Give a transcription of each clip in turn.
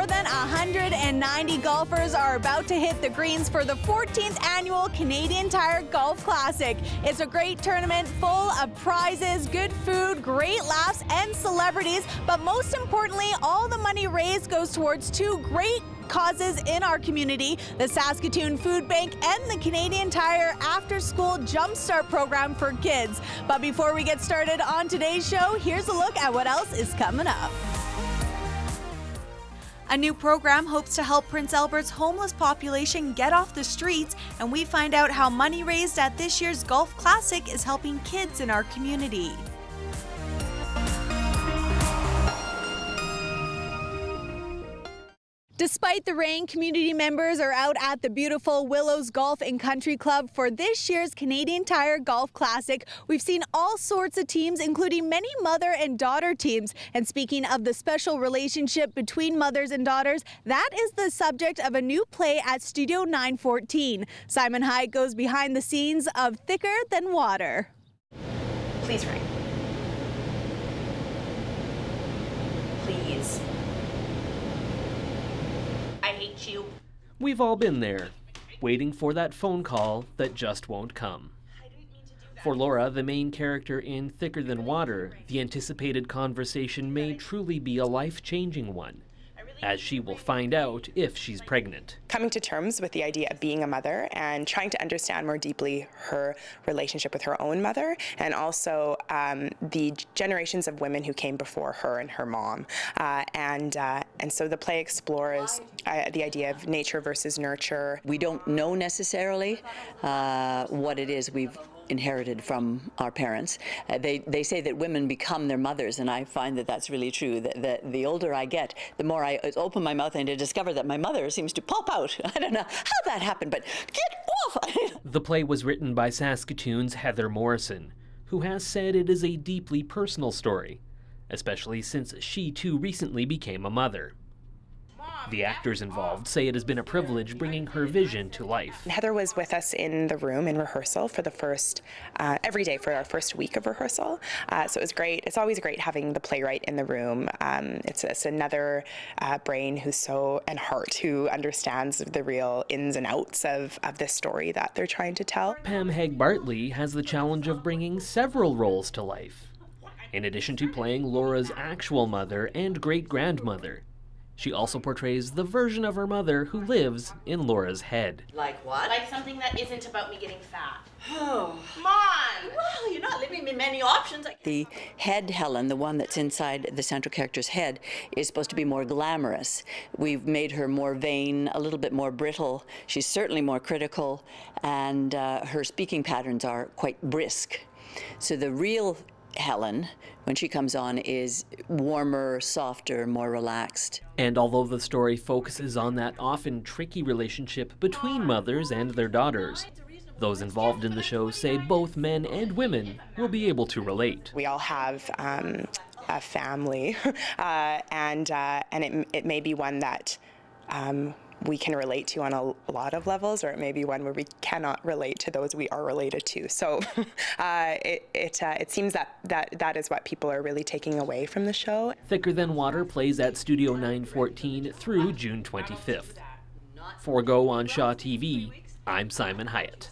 than 190 golfers are about to hit the greens for the 14th annual Canadian Tire Golf Classic. It's a great tournament full of prizes, good food, great laughs, and celebrities. But most importantly, all the money raised goes towards two great causes in our community, the Saskatoon Food Bank and the Canadian Tire After School Jumpstart program for kids. But before we get started on today's show, here's a look at what else is coming up. A new program hopes to help Prince Albert's homeless population get off the streets, and we find out how money raised at this year's Golf Classic is helping kids in our community. Despite the rain, community members are out at the beautiful Willows Golf and Country Club for this year's Canadian Tire Golf Classic. We've seen all sorts of teams, including many mother and daughter teams. And speaking of the special relationship between mothers and daughters, that is the subject of a new play at Studio 914. Simon Hyatt goes behind the scenes of Thicker Than Water. Please ring. Please. I hate you. We've all been there, waiting for that phone call that just won't come. For Laura, the main character in Thicker Than Water, the anticipated conversation may truly be a life-changing one, as she will find out if she's pregnant. Coming to terms with the idea of being a mother and trying to understand more deeply her relationship with her own mother, and also the generations of women who came before her and her mom. And so the play explores the idea of nature versus nurture. We don't know necessarily what it is we've inherited from our parents. They say that women become their mothers, and I find that that's really true. The older I get, the more I open my mouth and I discover that my mother seems to pop out. I don't know how that happened, but get off! The play was written by Saskatoon's Heather Morrison, who has said it is a deeply personal story, especially since she too recently became a mother. The actors involved say it has been a privilege bringing her vision to life. Heather was with us in the room in rehearsal for the first, every day for our first week of rehearsal. So it was great. It's always great having the playwright in the room. It's another brain and heart who understands the real ins and outs of this story that they're trying to tell. Pam Haig-Bartley has the challenge of bringing several roles to life. In addition to playing Laura's actual mother and great-grandmother, she also portrays the version of her mother who lives in Laura's head. Like what? Like something that isn't about me getting fat. Oh, come on! Well, you're not leaving me many options. The head Helen, the one that's inside the central character's head, is supposed to be more glamorous. We've made her more vain, a little bit more brittle. She's certainly more critical, and her speaking patterns are quite brisk. So the real Helen, when she comes on, is warmer, softer, more relaxed. And although the story focuses on that often tricky relationship between mothers and their daughters, those involved in the show say both men and women will be able to relate. We all have a family, and it may be one that we can relate to on a lot of levels, or it may be one where we cannot relate to those we are related to. So it seems that is what people are really taking away from the show. Thicker Than Water plays at Studio 914 through June 25th. For Go on Shaw TV, I'm Simon Hyatt.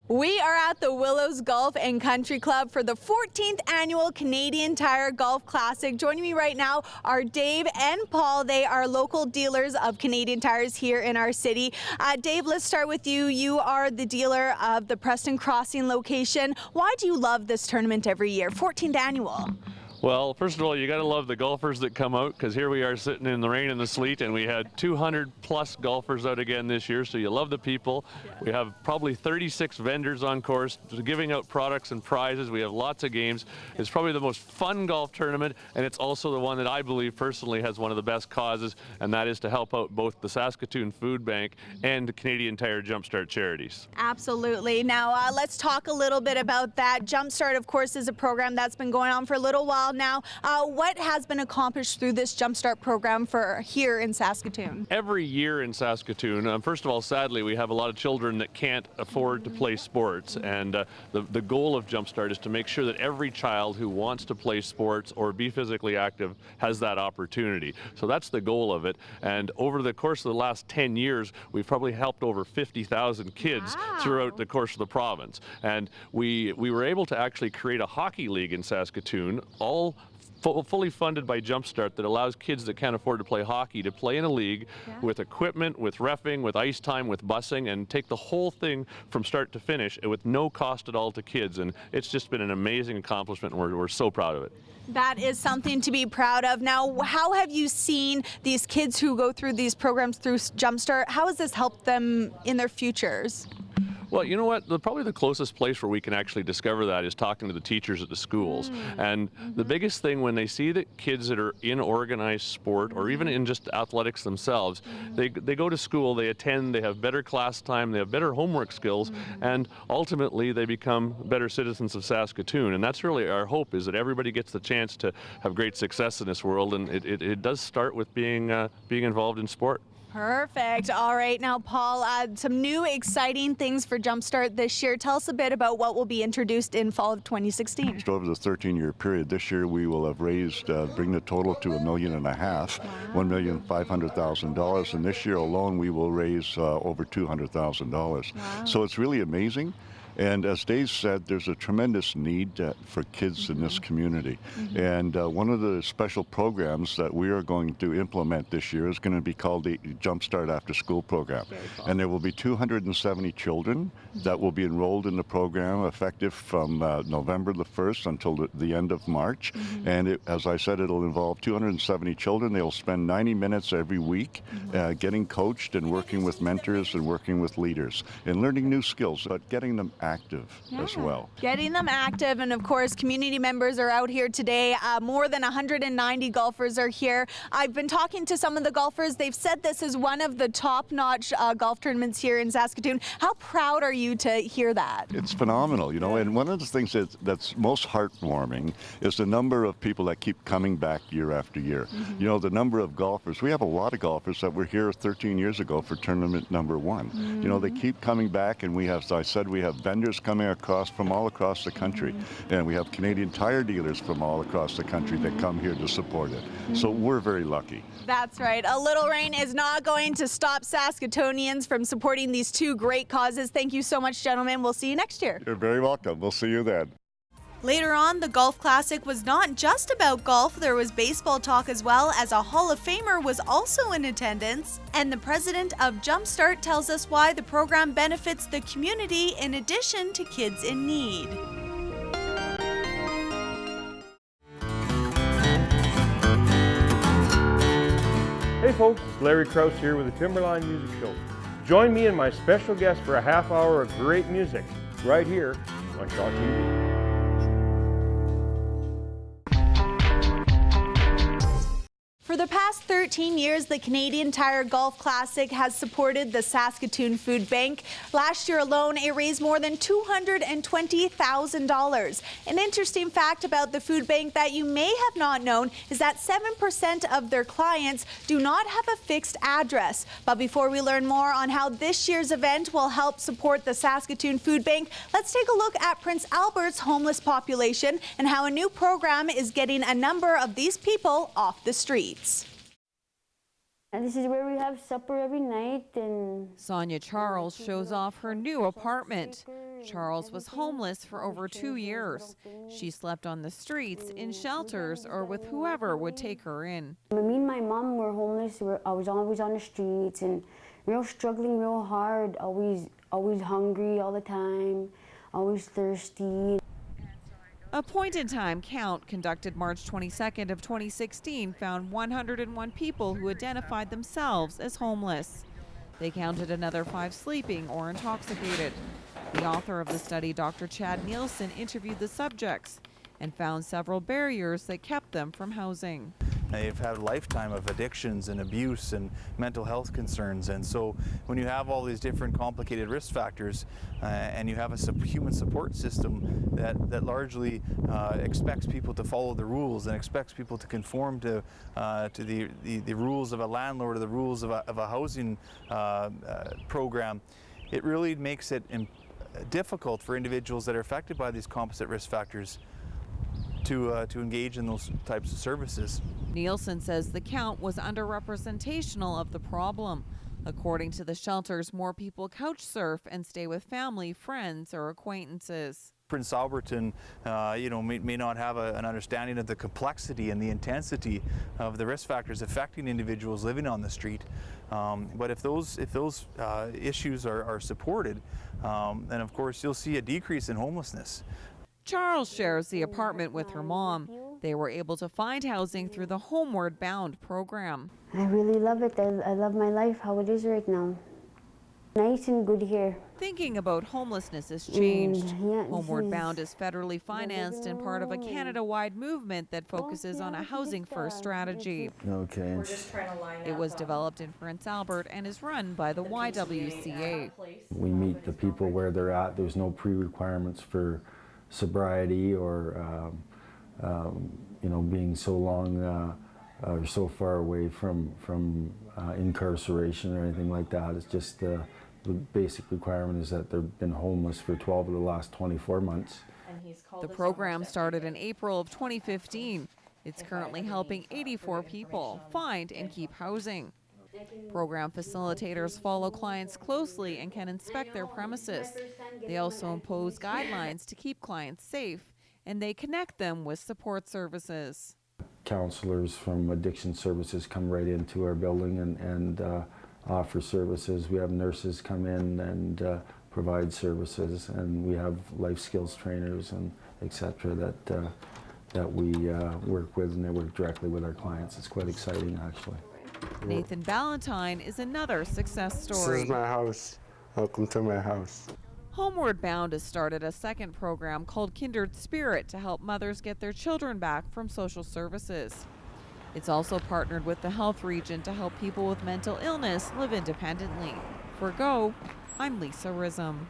We are at the Willows Golf and Country Club for the 14th annual Canadian Tire Golf Classic. Joining me right now are Dave and Paul. They are local dealers of Canadian Tires here in our city. Dave, let's start with you. You are the dealer of the Preston Crossing location. Why do you love this tournament every year, 14th annual? Well, first of all, you got to love the golfers that come out, because here we are sitting in the rain and the sleet, and we had 200 plus golfers out again this year, so you love the people. We have probably 36 vendors on course giving out products and prizes. We have lots of games. It's probably the most fun golf tournament, and it's also the one that I believe personally has one of the best causes, and that is to help out both the Saskatoon Food Bank and Canadian Tire Jumpstart charities. Absolutely. Now, let's talk a little bit about that. Jumpstart, of course, is a program that's been going on for a little while now. What has been accomplished through this Jumpstart program for here in Saskatoon? Every year in Saskatoon, first of all, sadly, we have a lot of children that can't afford to play sports, and the goal of Jumpstart is to make sure that every child who wants to play sports or be physically active has that opportunity. So that's the goal of it, and over the course of the last 10 years, we've probably helped over 50,000 kids throughout the course of the province. And we were able to actually create a hockey league in Saskatoon, all fully funded by Jumpstart, that allows kids that can't afford to play hockey to play in a league with equipment, with reffing, with ice time, with busing, and take the whole thing from start to finish with no cost at all to kids. And it's just been an amazing accomplishment, and we're so proud of it. That is something to be proud of. Now, how have you seen these kids who go through these programs through Jumpstart, how has this helped them in their futures? Well, you know what? Probably the closest place where we can actually discover that is talking to the teachers at the schools. And the biggest thing when they see that kids that are in organized sport or even in just athletics themselves, they go to school, they attend, they have better class time, they have better homework skills, and ultimately they become better citizens of Saskatoon. And that's really our hope, is that everybody gets the chance to have great success in this world, and it does start with being involved in sport. Perfect. All right. Now, Paul, some new exciting things for Jumpstart this year. Tell us a bit about what will be introduced in fall of 2016. Over the 13-year period, this year we will have raised, bring the total to $1.5 million, $1,500,000, and this year alone we will raise over $200,000. So it's really amazing. And as Dave said, there's a tremendous need for kids in this community. And one of the special programs that we are going to implement this year is going to be called the Jumpstart After School Program. And there will be 270 children that will be enrolled in the program effective from November the 1st until the end of March. And as I said, it'll involve 270 children. They'll spend 90 minutes every week getting coached and working with mentors and working with leaders and learning new skills, but getting them active as well. Getting them active, and of course community members are out here today. More than 190 golfers are here. I've been talking to some of the golfers. They've said this is one of the top-notch golf tournaments here in Saskatoon. How proud are you to hear that? It's phenomenal, you know, and one of the things that's most heartwarming is the number of people that keep coming back year after year. You know, the number of golfers. We have a lot of golfers that were here 13 years ago for tournament number 1. You know, they keep coming back, and we have, as I said, we have vendors coming across from all across the country, and we have Canadian Tire dealers from all across the country that come here to support it. So we're very lucky. That's right. A little rain is not going to stop Saskatoonians from supporting these two great causes. Thank you so much, gentlemen. We'll see you next year. You're very welcome. We'll see you then. Later on, the Golf Classic was not just about golf. There was baseball talk as well, as a Hall of Famer was also in attendance. And the president of Jumpstart tells us why the program benefits the community in addition to kids in need. Hey folks, it's Larry Krause here with the Timberline Music Show. Join me and my special guest for a half hour of great music right here on Shaw TV. For the past 13 years, the Canadian Tire Golf Classic has supported the Saskatoon Food Bank. Last year alone, it raised more than $220,000. An interesting fact about the food bank that you may have not known is that 7% of their clients do not have a fixed address. But before we learn more on how this year's event will help support the Saskatoon Food Bank, let's take a look at Prince Albert's homeless population and how a new program is getting a number of these people off the streets. And this is where we have supper every night. And Sonia Charles shows off her new apartment. Charles was homeless for over 2 years. She slept on the streets, in shelters, or with whoever would take her in. Me and my mom were homeless. I was always on the streets and real struggling real hard, always hungry all the time, always thirsty. A point-in-time count conducted March 22nd of 2016 found 101 people who identified themselves as homeless. They counted another 5 sleeping or intoxicated. The author of the study, Dr. Chad Nielsen, interviewed the subjects and found several barriers that kept them from housing. They've had a lifetime of addictions and abuse and mental health concerns, and so when you have all these different complicated risk factors and you have a human support system that largely expects people to follow the rules and expects people to conform to the rules of a landlord or the rules of a housing program, it really makes it difficult for individuals that are affected by these composite risk factors to engage in those types of services. Nielsen says the count was underrepresentational of the problem. According to the shelters, more people couch surf and stay with family, friends, or acquaintances. Prince Alberton, may not have an understanding of the complexity and the intensity of the risk factors affecting individuals living on the street. But if those issues are supported, then of course you'll see a decrease in homelessness. Charles shares the apartment with her mom. They were able to find housing through the Homeward Bound program. I really love it. I love my life, how it is right now. Nice and good here. Thinking about homelessness has changed. Homeward Bound is federally financed and part of a Canada-wide movement that focuses on a housing-first strategy. Okay. It was developed in Prince Albert and is run by the YWCA. We meet the people where they're at. There's no pre-requirements for sobriety or being so long or so far away from incarceration or anything like that. It's just the basic requirement is that they've been homeless for 12 of the last 24 months. The program started in April of 2015. It's currently helping 84 people find and keep housing. Program facilitators follow clients closely and can inspect their premises. They also impose guidelines to keep clients safe, and they connect them with support services. Counselors from addiction services come right into our building and offer services. We have nurses come in and provide services, and we have life skills trainers and etc. that we work with, and they work directly with our clients. It's quite exciting, actually. Nathan Ballantyne is another success story. This is my house. Welcome to my house. Homeward Bound has started a second program called Kindred Spirit to help mothers get their children back from social services. It's also partnered with the Health Region to help people with mental illness live independently. For Go, I'm Lisa Rism.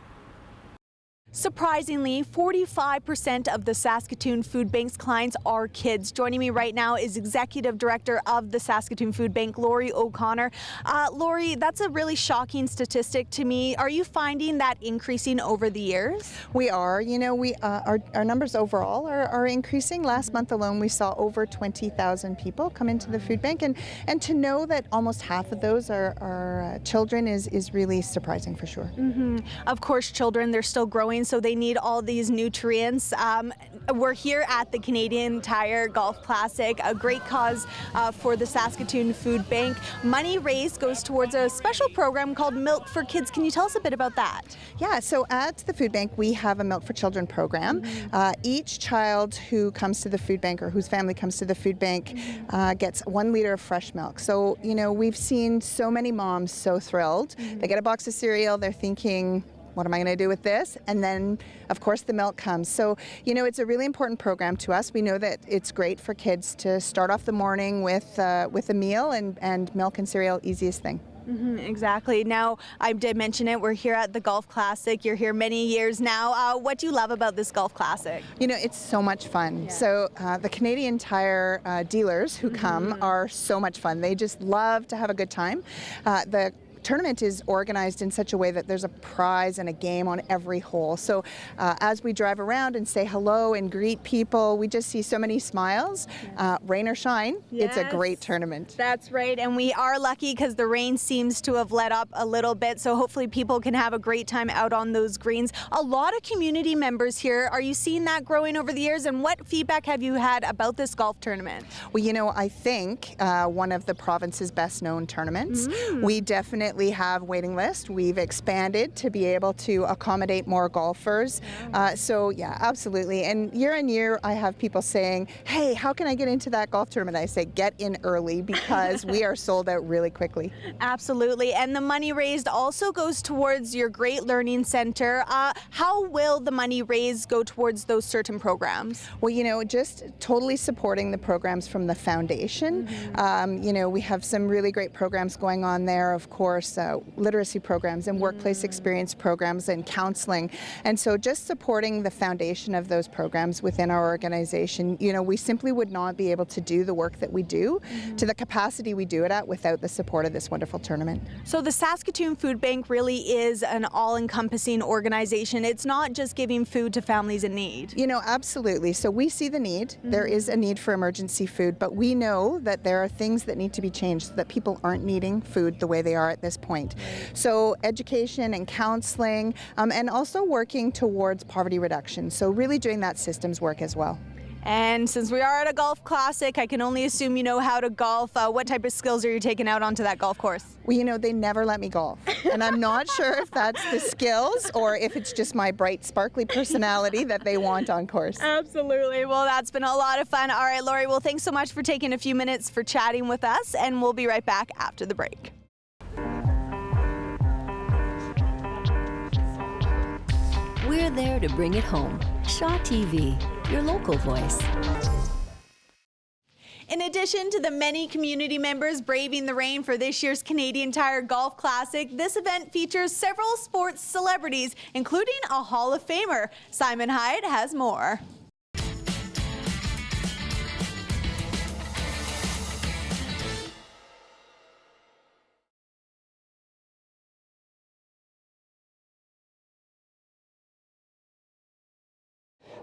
Surprisingly, 45% of the Saskatoon Food Bank's clients are kids. Joining me right now is Executive Director of the Saskatoon Food Bank, Lori O'Connor. Lori, that's a really shocking statistic to me. Are you finding that increasing over the years? We are. Our numbers overall are increasing. Last month alone, we saw over 20,000 people come into the food bank, and to know that almost half of those are children is really surprising for sure. Of course, children, they're still growing, so they need all these nutrients. We're here at the Canadian Tire Golf Classic, a great cause for the Saskatoon Food Bank. Money raised goes towards a special program called Milk for Kids. Can you tell us a bit about that? Yeah, so at the food bank, we have a Milk for Children program. Each child who comes to the food bank or whose family comes to the food bank gets 1 liter of fresh milk. So, we've seen so many moms so thrilled. They get a box of cereal, they're thinking, what am I going to do with this? And then, of course, the milk comes. So, it's a really important program to us. We know that it's great for kids to start off the morning with a meal, and milk and cereal, easiest thing. Exactly. Now, I did mention it. We're here at the Golf Classic. You're here many years now. What do you love about this Golf Classic? It's so much fun. Yeah. So the Canadian Tire dealers who come are so much fun. They just love to have a good time. The tournament is organized in such a way that there's a prize and a game on every hole. So as we drive around and say hello and greet people, we just see so many smiles. Rain or shine, It's a great tournament. That's right, and we are lucky because the rain seems to have let up a little bit, so hopefully people can have a great time out on those greens. A lot of community members here. Are you seeing that growing over the years, and what feedback have you had about this golf tournament? Well, I think one of the province's best known tournaments. We definitely definitely have waiting lists. We've expanded to be able to accommodate more golfers. So yeah, absolutely. And year I have people saying, hey, how can I get into that golf tournament? I say, get in early because we are sold out really quickly. Absolutely. And the money raised also goes towards your Great Learning Center. How will the money raised go towards those certain programs? Well, you know, just totally supporting the programs from the foundation. You know, we have some really great programs going on there, of course, literacy programs and workplace experience programs and counseling. And so just supporting the foundation of those programs within our organization, you know, we simply would not be able to do the work that we do to the capacity we do it at without the support of this wonderful tournament. So the Saskatoon Food Bank really is an all-encompassing organization. It's not just giving food to families in need. You know, absolutely. So we see the need. There is a need for emergency food, but we know that there are things that need to be changed so that people aren't needing food the way they are at this point. So education and counseling, and also working towards poverty reduction. So really doing that systems work as well. And since we are at a golf classic, I can only assume you know how to golf. What type of skills are you taking out onto that golf course? Well, you know, they never let me golf. And I'm not sure if that's the skills or if it's just my bright, sparkly personality that they want on course. Absolutely. Well, that's been a lot of fun. All right, Lori, well, thanks so much for taking a few minutes for chatting with us, and we'll be right back after the break. We're there to bring it home. Shaw TV, your local voice. In addition to the many community members braving the rain for this year's Canadian Tire Golf Classic, this event features several sports celebrities, including a Hall of Famer. Simon Hyde has more.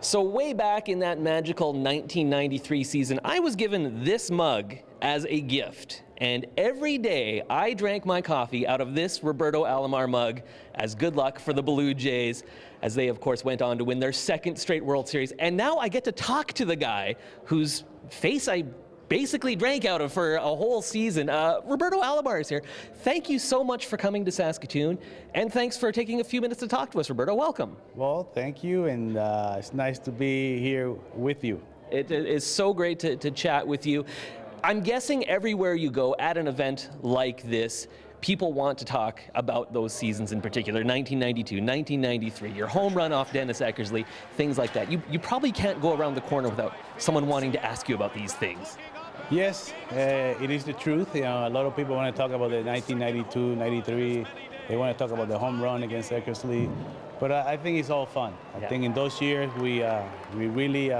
So way back in that magical 1993 season, I was given this mug as a gift. And every day I drank my coffee out of this Roberto Alomar mug as good luck for the Blue Jays, as they of course went on to win their second straight World Series. And now I get to talk to the guy whose face I basically drank out of for a whole season. Roberto Alomar is here. Thank you so much for coming to Saskatoon, and thanks for taking a few minutes to talk to us, Roberto. Welcome. Well, thank you, and it's nice to be here with you. It is so great to chat with you. I'm guessing everywhere you go at an event like this, people want to talk about those seasons in particular, 1992, 1993, your home run off Dennis Eckersley, things like that. You probably can't go around the corner without someone wanting to ask you about these things. Yes, it is the truth. You know, a lot of people want to talk about the 1992, 93. They want to talk about the home run against Eckersley. But I think it's all fun. I think in those years, we really,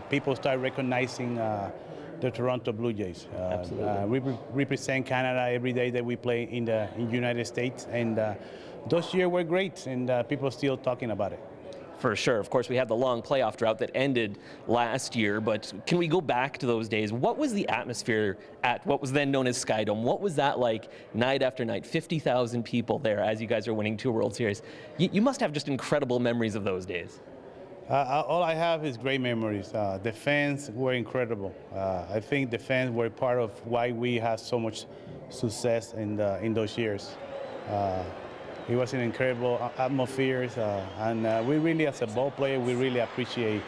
people start recognizing the Toronto Blue Jays. We represent Canada every day that we play in the United States. And those years were great, and people are still talking about it. For sure. Of course, we had the long playoff drought that ended last year, but can we go back to those days? What was the atmosphere at what was then known as Skydome? What was that like night after night? 50,000 people there as you guys are winning 2 World Series. You must have just incredible memories of those days. All I have is great memories. The fans were incredible. I think the fans were part of why we had so much success in those years. It was an incredible atmosphere, and we really, as a ball player, we really appreciate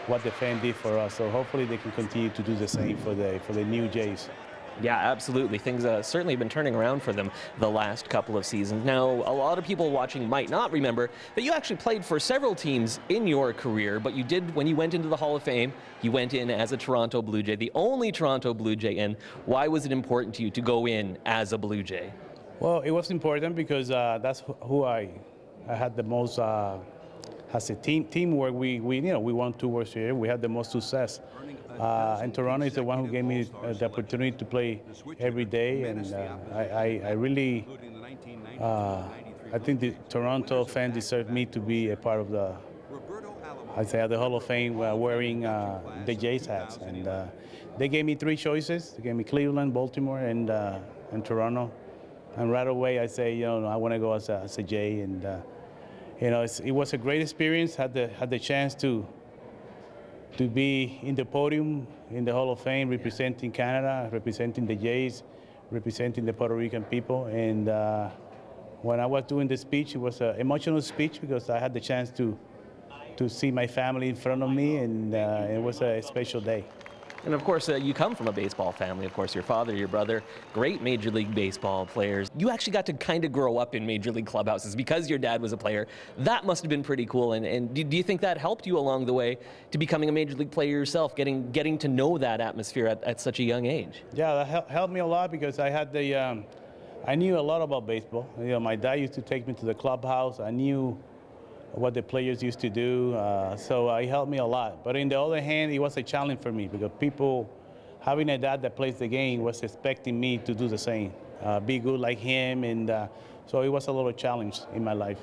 what the fans did for us. So hopefully they can continue to do the same for the new Jays. Yeah, absolutely. Things certainly have been turning around for them the last couple of seasons. Now, a lot of people watching might not remember that you actually played for several teams in your career, but you did, when you went into the Hall of Fame, you went in as a Toronto Blue Jay, the only Toronto Blue Jay in. Why was it important to you to go in as a Blue Jay? Well, it was important because that's who I had the most, as a teamwork, we won 2 World Series. We had the most success. And Toronto is the one who gave me the opportunity to play every day, and I really, I think the Toronto fans deserve me to be a part of the Hall of Fame wearing the Jays hats. And they gave me 3 choices. They gave me Cleveland, Baltimore, and Toronto. And right away I say, I want to go as a Jay, and it was a great experience. Had the chance to be in the podium in the Hall of Fame, representing Canada, representing the Jays, representing the Puerto Rican people, and when I was doing the speech, it was an emotional speech because I had the chance to see my family in front of me, and it was a special day. And of course, you come from a baseball family. Of course, your father, your brother, great Major League Baseball players. You actually got to kind of grow up in Major League clubhouses because your dad was a player. That must have been pretty cool. And do you think that helped you along the way to becoming a Major League player yourself, getting to know that atmosphere at such a young age? Yeah, that helped me a lot because I had I knew a lot about baseball. You know, my dad used to take me to the clubhouse. I knew what the players used to do, so it helped me a lot. But on the other hand, it was a challenge for me because people, having a dad that plays the game, was expecting me to do the same, be good like him, and so it was a little challenge in my life.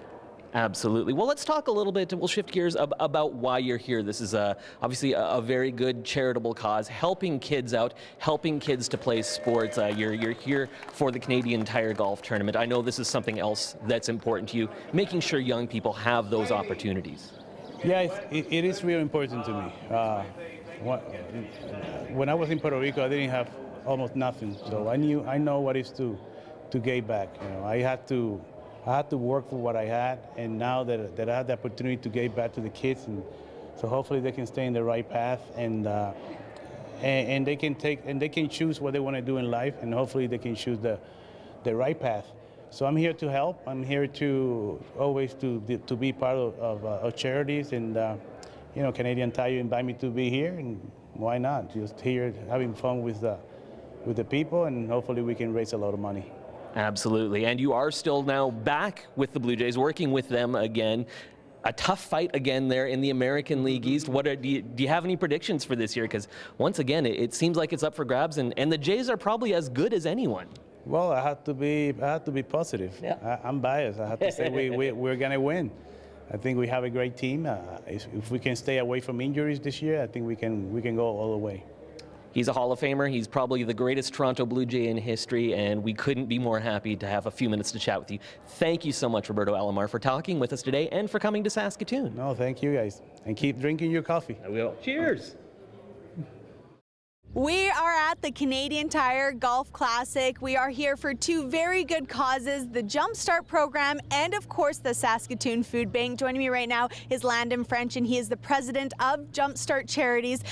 Absolutely. Well, let's talk a little bit, we'll shift gears about why you're here. This is obviously a very good charitable cause, helping kids out, helping kids to play sports. You're here for the Canadian Tire Golf Tournament. I know this is something else that's important to you, making sure young people have those opportunities. Yeah, it is really important to me. When I was in Puerto Rico, I didn't have almost nothing, so I know what it is to give back. You know, I had to work for what I had, and now that I have the opportunity to give back to the kids, and so hopefully they can stay in the right path, and they can choose what they want to do in life, and hopefully they can choose the right path. So I'm here to help. I'm here to always to be part of charities, and you know, Canadian Tire invited me to be here, and why not? Just here having fun with the people, and hopefully we can raise a lot of money. Absolutely. And you are still now back with the Blue Jays, working with them again. A tough fight again there in the American League East. Do you have any predictions for this year? Because once again, it seems like it's up for grabs, and the Jays are probably as good as anyone. Well, I have to be positive. Yeah. I'm biased. I have to say we're going to win. I think we have a great team. If we can stay away from injuries this year, I think we can go all the way. He's a Hall of Famer. He's probably the greatest Toronto Blue Jay in history, and we couldn't be more happy to have a few minutes to chat with you. Thank you so much, Roberto Alomar, for talking with us today and for coming to Saskatoon. No, thank you guys. And keep drinking your coffee. I will. Cheers. We are at the Canadian Tire Golf Classic. We are here for two very good causes, the Jumpstart program and, of course, the Saskatoon Food Bank. Joining me right now is Landon French, and he is the president of Jumpstart Charities.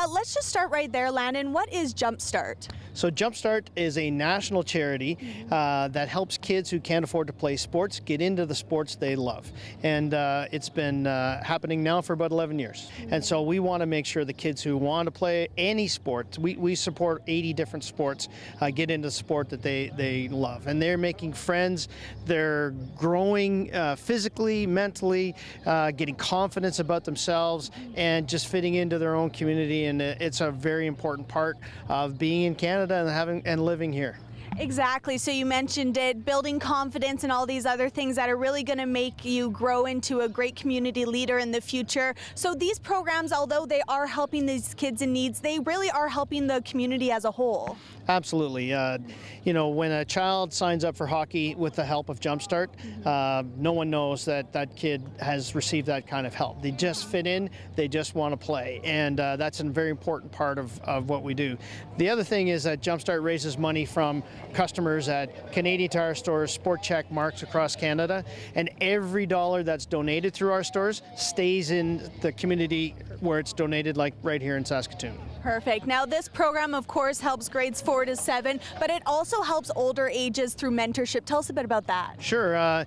Let's just start right there, Landon. What is Jumpstart? So Jumpstart is a national charity that helps kids who can't afford to play sports get into the sports they love. And it's been happening now for about 11 years. And so we want to make sure the kids who want to play any sport, we support 80 different sports, get into the sport that they love. And they're making friends, they're growing physically, mentally, getting confidence about themselves, and just fitting into their own community. And it's a very important part of being in Canada and living here. Exactly. So you mentioned it, building confidence and all these other things that are really going to make you grow into a great community leader in the future. So these programs, although they are helping these kids in needs, they really are helping the community as a whole. Absolutely. You know, when a child signs up for hockey with the help of Jumpstart, no one knows that that kid has received that kind of help. They just fit in, they just want to play, and that's a very important part of what we do. The other thing is that Jumpstart raises money from customers at Canadian Tire stores, Sport Check marks across Canada, and every dollar that's donated through our stores stays in the community where it's donated, like right here in Saskatoon. Perfect. Now this program, of course, helps grades 4 to 7, but it also helps older ages through mentorship. Tell us a bit about that. Sure.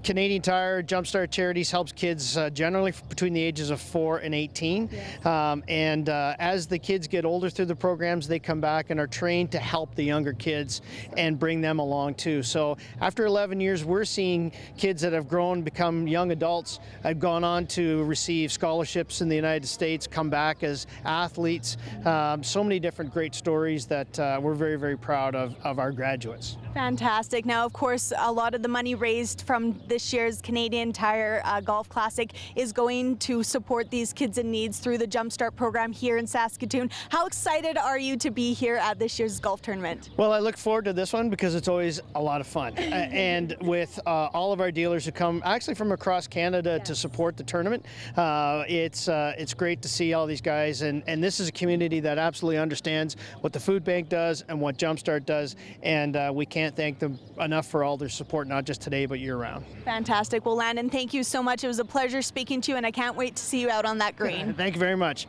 Canadian Tire Jumpstart Charities helps kids generally between the ages of 4 and 18. Yes. As the kids get older through the programs, they come back and are trained to help the younger kids and bring them along too. So after 11 years, we're seeing kids that have grown, become young adults, have gone on to receive scholarships in the United States, come back as athletes. So many different great stories that we're very, very proud of our graduates. Fantastic. Now, of course, a lot of the money raised from this year's Canadian Tire Golf Classic is going to support these kids in needs through the Jumpstart program here in Saskatoon. How excited are you to be here at this year's golf tournament? Well, I look forward to this one because it's always a lot of fun. And with all of our dealers who come actually from across Canada to support the tournament, it's great to see all these guys. And this is a community that absolutely understands what the food bank does and what Jumpstart does. And we can't thank them enough for all their support, not just today, but year round. Fantastic. Well, Landon, thank you so much. It was a pleasure speaking to you, and I can't wait to see you out on that green. Thank you very much.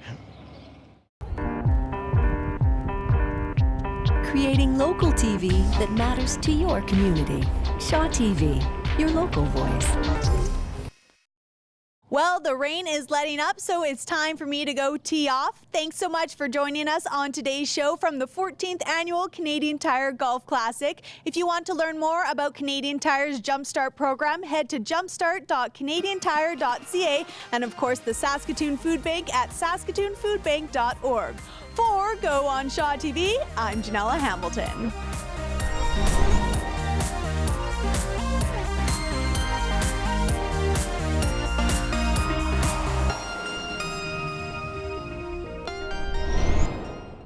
Creating local TV that matters to your community. Shaw TV, your local voice. Well, the rain is letting up, so it's time for me to go tee off. Thanks so much for joining us on today's show from the 14th Annual Canadian Tire Golf Classic. If you want to learn more about Canadian Tire's Jumpstart program, head to jumpstart.canadiantire.ca and, of course, the Saskatoon Food Bank at saskatoonfoodbank.org. For Go on Shaw TV, I'm Janella Hamilton.